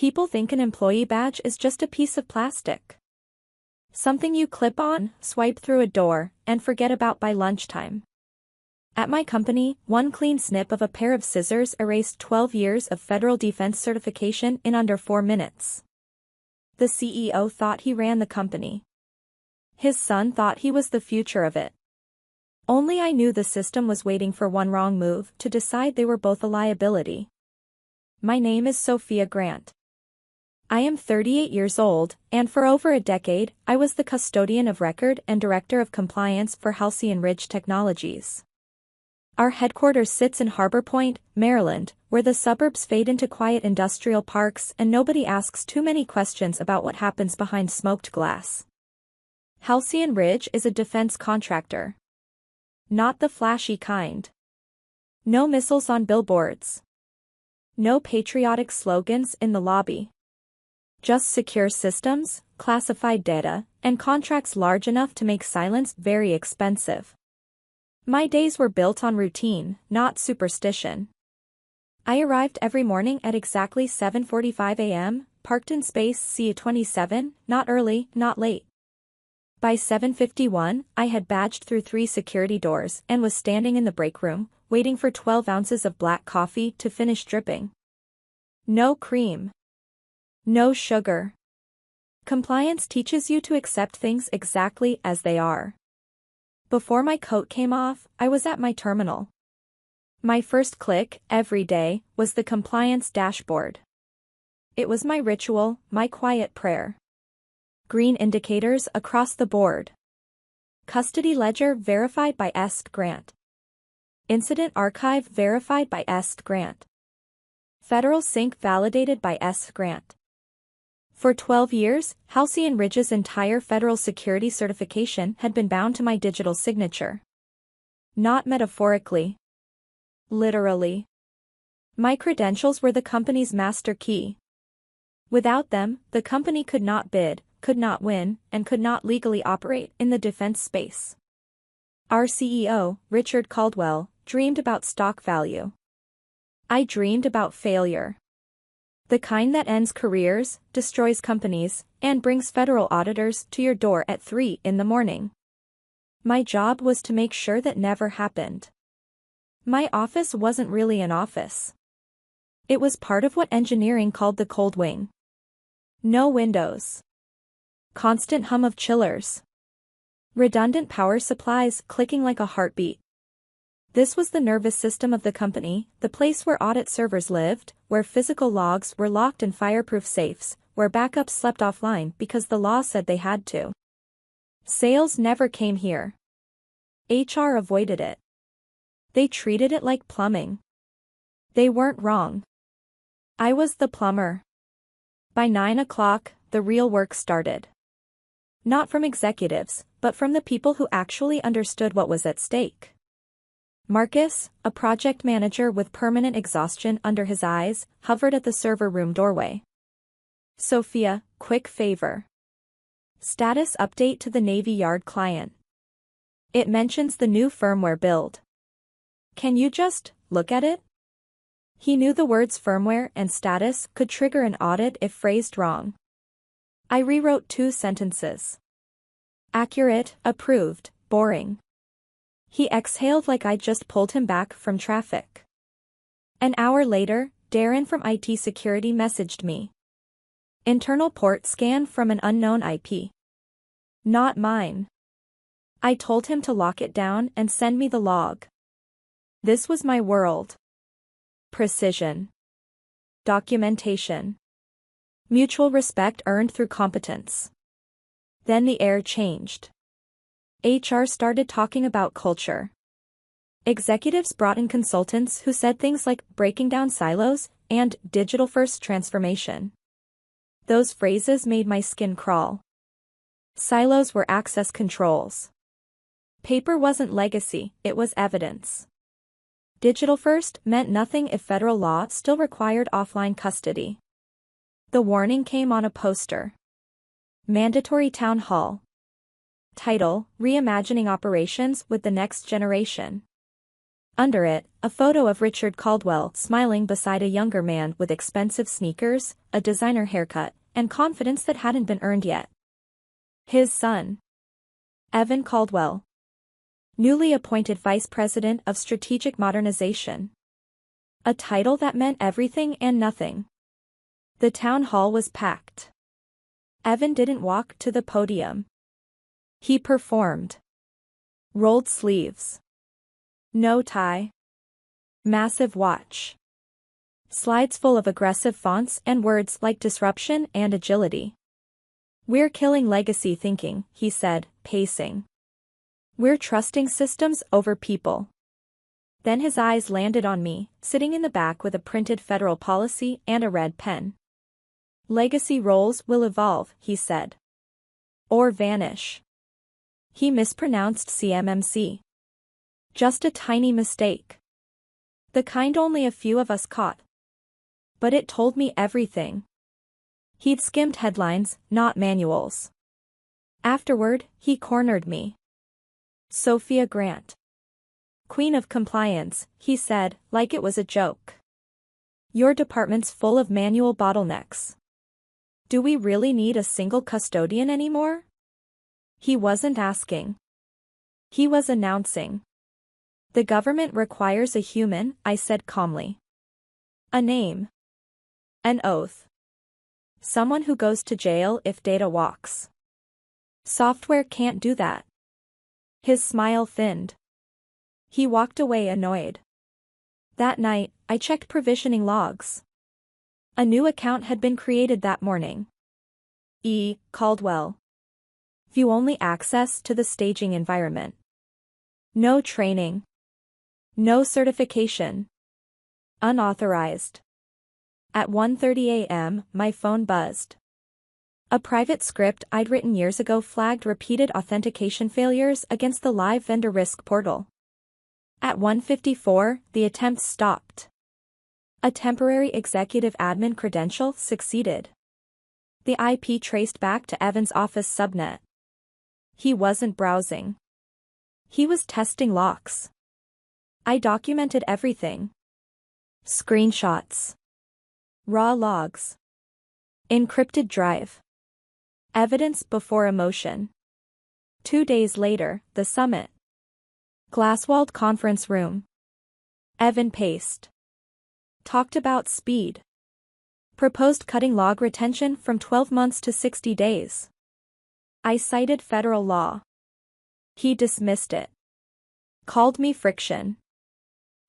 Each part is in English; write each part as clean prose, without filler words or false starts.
People think an employee badge is just a piece of plastic. Something you clip on, swipe through a door, and forget about by lunchtime. At my company, one clean snip of a pair of scissors erased 12 years of federal defense certification in under 4 minutes. The CEO thought he ran the company. His son thought he was the future of it. Only I knew the system was waiting for one wrong move to decide they were both a liability. My name is Sophia Grant. I am 38 years old, and for over a decade, I was the custodian of record and director of compliance for Halcyon Ridge Technologies. Our headquarters sits in Harbor Point, Maryland, where the suburbs fade into quiet industrial parks and nobody asks too many questions about what happens behind smoked glass. Halcyon Ridge is a defense contractor. Not the flashy kind. No missiles on billboards. No patriotic slogans in the lobby. Just secure systems, classified data, and contracts large enough to make silence very expensive. My days were built on routine, not superstition. I arrived every morning at exactly 7:45 a.m., parked in space C-27, not early, not late. By 7:51, I had badged through 3 security doors and was standing in the break room, waiting for 12 ounces of black coffee to finish dripping. No cream. No sugar. Compliance teaches you to accept things exactly as they are. Before my coat came off, I was at my terminal. My first click, every day, was the compliance dashboard. It was my ritual, my quiet prayer. Green indicators across the board. Custody ledger verified by Grant. Incident archive verified by Grant. Federal sync validated by Grant. For 12 years, Halcyon Ridge's entire federal security certification had been bound to my digital signature. Not metaphorically. Literally. My credentials were the company's master key. Without them, the company could not bid, could not win, and could not legally operate in the defense space. Our CEO, Richard Caldwell, dreamed about stock value. I dreamed about failure. The kind that ends careers, destroys companies, and brings federal auditors to your door at 3 in the morning. My job was to make sure that never happened. My office wasn't really an office. It was part of what engineering called the cold wing. No windows. Constant hum of chillers. Redundant power supplies clicking like a heartbeat. This was the nervous system of the company, the place where audit servers lived, where physical logs were locked in fireproof safes, where backups slept offline because the law said they had to. Sales never came here. HR avoided it. They treated it like plumbing. They weren't wrong. I was the plumber. By 9 o'clock, the real work started. Not from executives, but from the people who actually understood what was at stake. Marcus, a project manager with permanent exhaustion under his eyes, hovered at the server room doorway. Sophia, quick favor. Status update to the Navy Yard client. It mentions the new firmware build. Can you just look at it? He knew the words firmware and status could trigger an audit if phrased wrong. I rewrote 2 sentences. Accurate, approved, boring. He exhaled like I'd just pulled him back from traffic. An hour later, Darren from IT security messaged me. Internal port scan from an unknown IP. Not mine. I told him to lock it down and send me the log. This was my world. Precision. Documentation. Mutual respect earned through competence. Then the air changed. HR started talking about culture. Executives brought in consultants who said things like breaking down silos and digital-first transformation. Those phrases made my skin crawl. Silos were access controls. Paper wasn't legacy, it was evidence. Digital-first meant nothing if federal law still required offline custody. The warning came on a poster. Mandatory town hall. Title, Reimagining Operations with the Next Generation. Under it, a photo of Richard Caldwell smiling beside a younger man with expensive sneakers, a designer haircut, and confidence that hadn't been earned yet. His son, Evan Caldwell, newly appointed Vice President of Strategic Modernization. A title that meant everything and nothing. The town hall was packed. Evan didn't walk to the podium. He performed. Rolled sleeves. No tie. Massive watch. Slides full of aggressive fonts and words like disruption and agility. "We're killing legacy thinking," he said, pacing. "We're trusting systems over people." Then his eyes landed on me, sitting in the back with a printed federal policy and a red pen. "Legacy roles will evolve," he said. "Or vanish." He mispronounced CMMC. Just a tiny mistake. The kind only a few of us caught. But it told me everything. He'd skimmed headlines, not manuals. Afterward, he cornered me. "Sophia Grant. Queen of Compliance," he said, like it was a joke. "Your department's full of manual bottlenecks. Do we really need a single custodian anymore?" He wasn't asking. He was announcing. "The government requires a human," I said calmly. "A name. An oath. Someone who goes to jail if data walks. Software can't do that." His smile thinned. He walked away annoyed. That night, I checked provisioning logs. A new account had been created that morning. E. Caldwell. View only access to the staging environment. No training. No certification. Unauthorized. At 1:30 a.m., my phone buzzed. A private script I'd written years ago flagged repeated authentication failures against the live vendor risk portal. At 1:54, the attempt stopped. A temporary executive admin credential succeeded. The IP traced back to Evan's office subnet. He wasn't browsing. He was testing locks. I documented everything. Screenshots. Raw logs. Encrypted drive. Evidence before emotion. 2 days later, the summit. Glass-walled conference room. Evan paced. Talked about speed. Proposed cutting log retention from 12 months to 60 days. I cited federal law. He dismissed it. Called me friction.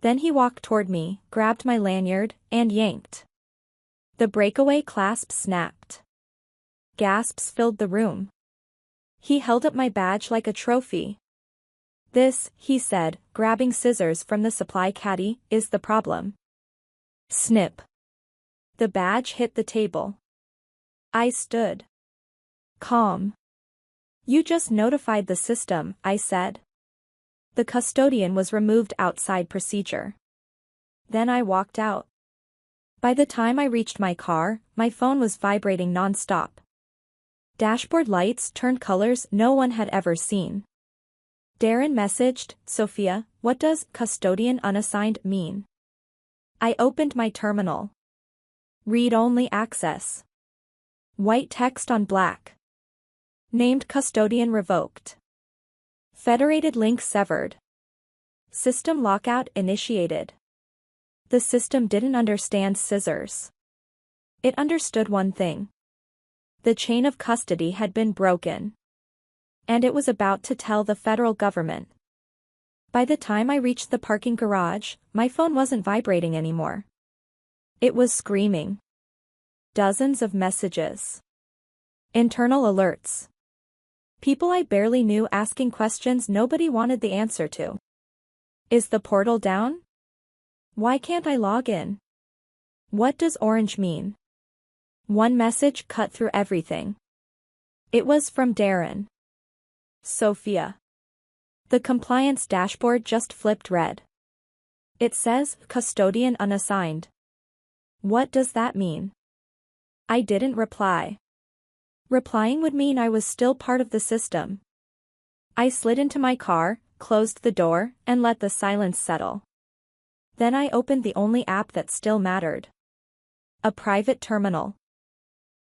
Then he walked toward me, grabbed my lanyard, and yanked. The breakaway clasp snapped. Gasps filled the room. He held up my badge like a trophy. "This," he said, grabbing scissors from the supply caddy, "is the problem." Snip. The badge hit the table. I stood. Calm. "You just notified the system," I said. The custodian was removed outside procedure. Then I walked out. By the time I reached my car, my phone was vibrating non-stop. Dashboard lights turned colors no one had ever seen. Darren messaged, "Sophia, what does custodian unassigned mean?" I opened my terminal. Read-only access. White text on black. Named custodian revoked. Federated link severed. System lockout initiated. The system didn't understand scissors. It understood one thing. The chain of custody had been broken. And it was about to tell the federal government. By the time I reached the parking garage, my phone wasn't vibrating anymore. It was screaming. Dozens of messages. Internal alerts. People I barely knew asking questions nobody wanted the answer to. Is the portal down? Why can't I log in? What does orange mean? One message cut through everything. It was from Darren. "Sophia." The compliance dashboard just flipped red. It says, "Custodian unassigned." What does that mean? I didn't reply. Replying would mean I was still part of the system. I slid into my car, closed the door, and let the silence settle. Then I opened the only app that still mattered. A private terminal.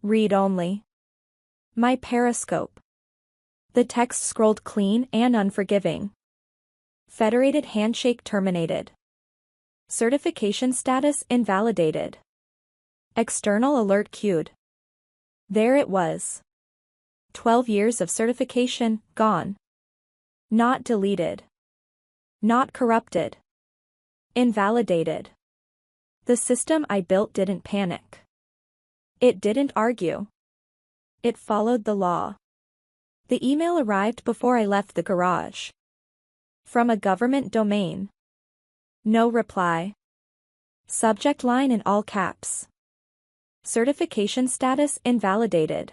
Read only. My periscope. The text scrolled clean and unforgiving. Federated handshake terminated. Certification status invalidated. External alert queued. There it was. 12 years of certification, gone. Not deleted. Not corrupted. Invalidated. The system I built didn't panic. It didn't argue. It followed the law. The email arrived before I left the garage. From a government domain. No reply. Subject line in all caps. Certification status invalidated.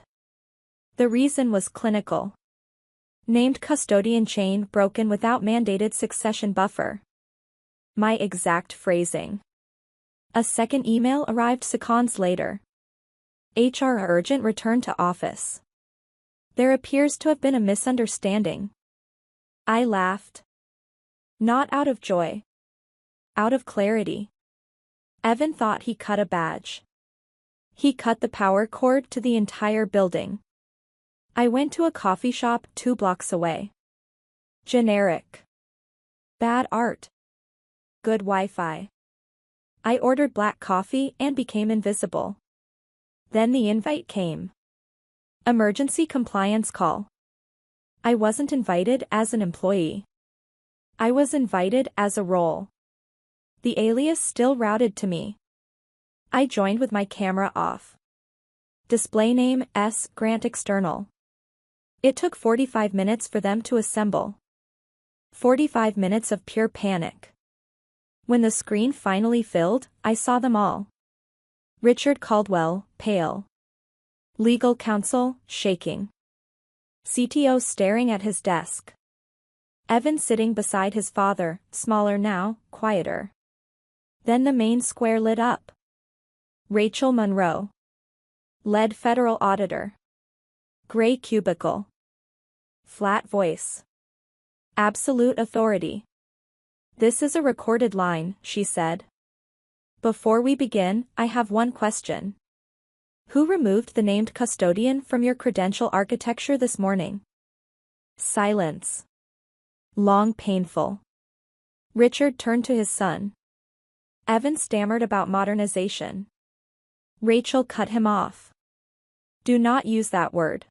The reason was clinical. Named custodian chain broken without mandated succession buffer. My exact phrasing. A second email arrived seconds later. HR urgent return to office. There appears to have been a misunderstanding. I laughed. Not out of joy. Out of clarity. Evan thought he cut a badge. He cut the power cord to the entire building. I went to a coffee shop 2 blocks away. Generic. Bad art. Good Wi-Fi. I ordered black coffee and became invisible. Then the invite came. Emergency compliance call. I wasn't invited as an employee. I was invited as a role. The alias still routed to me. I joined with my camera off. Display name S. Grant External. It took 45 minutes for them to assemble. 45 minutes of pure panic. When the screen finally filled, I saw them all. Richard Caldwell, pale. Legal counsel, shaking. CTO staring at his desk. Evan sitting beside his father, smaller now, quieter. Then the main square lit up. Rachel Monroe. Lead federal auditor. Gray cubicle. Flat voice. Absolute authority. This is a recorded line, she said. Before we begin, I have one question. Who removed the named custodian from your credential architecture this morning? Silence. Long painful. Richard turned to his son. Evan stammered about modernization. Rachel cut him off. Do not use that word.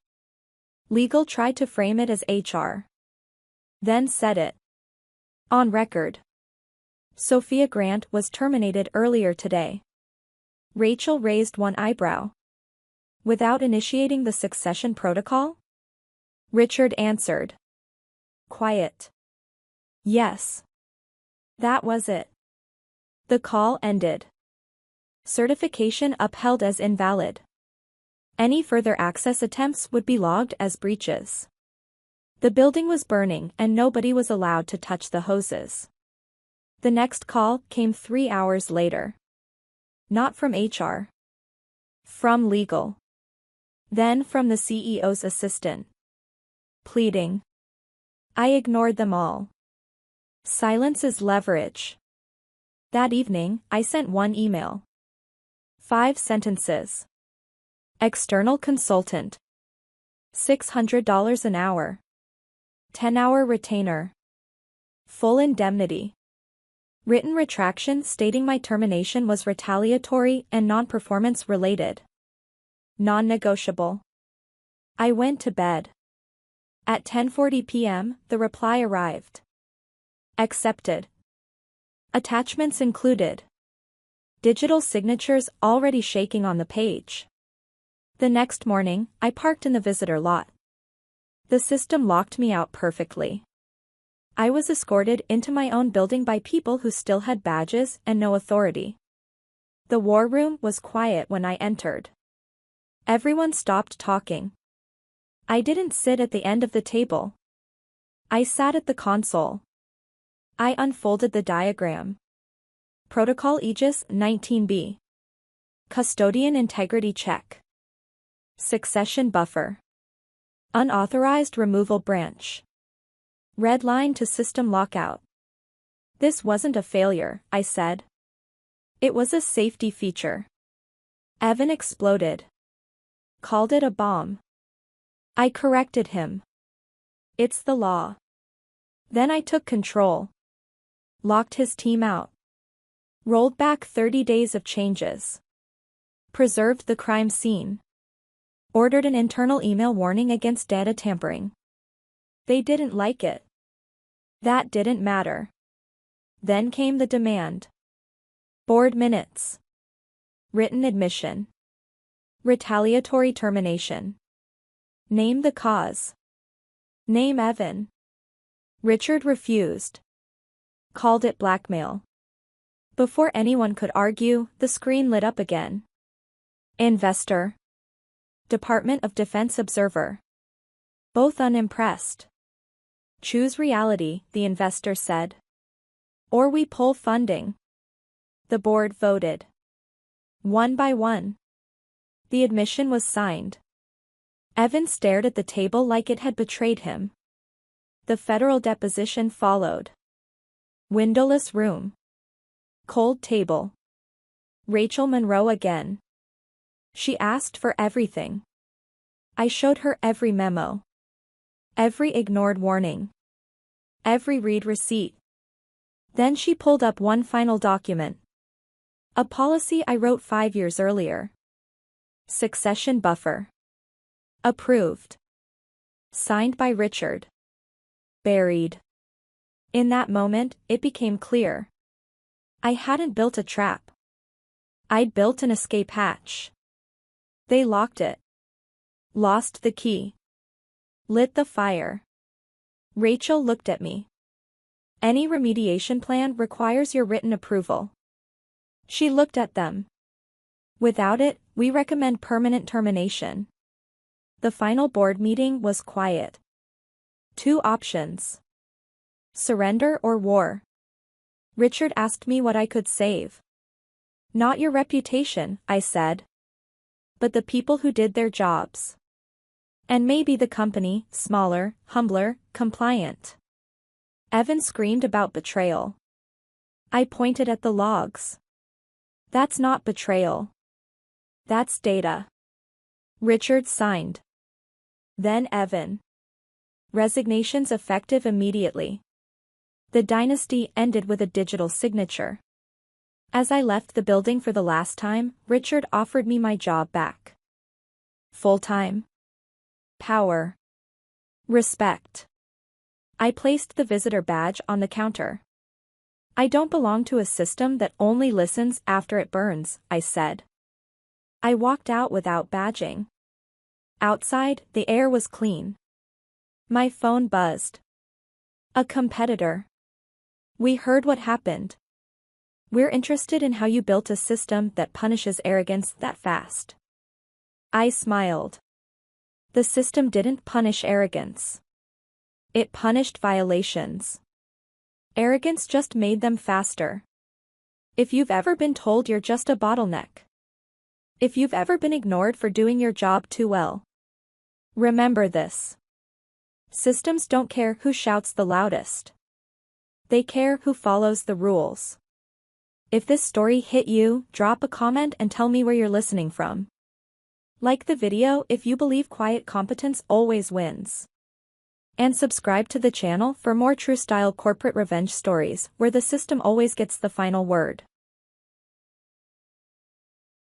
Legal tried to frame it as HR. Then said it. On record. Sophia Grant was terminated earlier today. Rachel raised one eyebrow. Without initiating the succession protocol? Richard answered. Quiet. Yes. That was it. The call ended. Certification upheld as invalid. Any further access attempts would be logged as breaches. The building was burning and nobody was allowed to touch the hoses. The next call came 3 hours later. Not from HR. From legal. Then from the CEO's assistant. Pleading. I ignored them all. Silence is leverage. That evening, I sent one email. 5 sentences. External consultant. $600 an hour. 10-hour retainer. Full indemnity. Written retraction stating my termination was retaliatory and non-performance related. Non-negotiable. I went to bed. At 10:40 p.m., the reply arrived. Accepted. Attachments included. Digital signatures already shaking on the page. The next morning, I parked in the visitor lot. The system locked me out perfectly. I was escorted into my own building by people who still had badges and no authority. The war room was quiet when I entered. Everyone stopped talking. I didn't sit at the end of the table. I sat at the console. I unfolded the diagram. Protocol Aegis 19B. Custodian integrity check. Succession buffer. Unauthorized removal branch. Red line to system lockout. This wasn't a failure, I said. It was a safety feature. Evan exploded. Called it a bomb. I corrected him. It's the law. Then I took control. Locked his team out. Rolled back 30 days of changes. Preserved the crime scene. Ordered an internal email warning against data tampering. They didn't like it. That didn't matter. Then came the demand. Board minutes. Written admission. Retaliatory termination. Name the cause. Name Evan. Richard refused. Called it blackmail. Before anyone could argue, the screen lit up again. Investor. Department of Defense observer. Both unimpressed. Choose reality, the investor said. Or we pull funding. The board voted. One by one. The admission was signed. Evan stared at the table like it had betrayed him. The federal deposition followed. Windowless room. Cold table. Rachel Monroe again. She asked for everything. I showed her every memo. Every ignored warning. Every read receipt. Then she pulled up one final document. A policy I wrote 5 years earlier. Succession buffer. Approved. Signed by Richard. Buried. In that moment, it became clear. I hadn't built a trap. I'd built an escape hatch. They locked it. Lost the key. Lit the fire. Rachel looked at me. Any remediation plan requires your written approval. She looked at them. Without it, we recommend permanent termination. The final board meeting was quiet. 2 options. Surrender or war. Richard asked me what I could save. Not your reputation, I said. But the people who did their jobs. And maybe the company, smaller, humbler, compliant. Evan screamed about betrayal. I pointed at the logs. That's not betrayal. That's data. Richard signed. Then Evan. Resignations effective immediately. The dynasty ended with a digital signature. As I left the building for the last time, Richard offered me my job back. Full-time. Power. Respect. I placed the visitor badge on the counter. I don't belong to a system that only listens after it burns, I said. I walked out without badging. Outside, the air was clean. My phone buzzed. A competitor. We heard what happened. We're interested in how you built a system that punishes arrogance that fast. I smiled. The system didn't punish arrogance. It punished violations. Arrogance just made them faster. If you've ever been told you're just a bottleneck. If you've ever been ignored for doing your job too well. Remember this. Systems don't care who shouts the loudest. They care who follows the rules. If this story hit you, drop a comment and tell me where you're listening from. Like the video if you believe quiet competence always wins. And subscribe to the channel for more true-style corporate revenge stories where the system always gets the final word.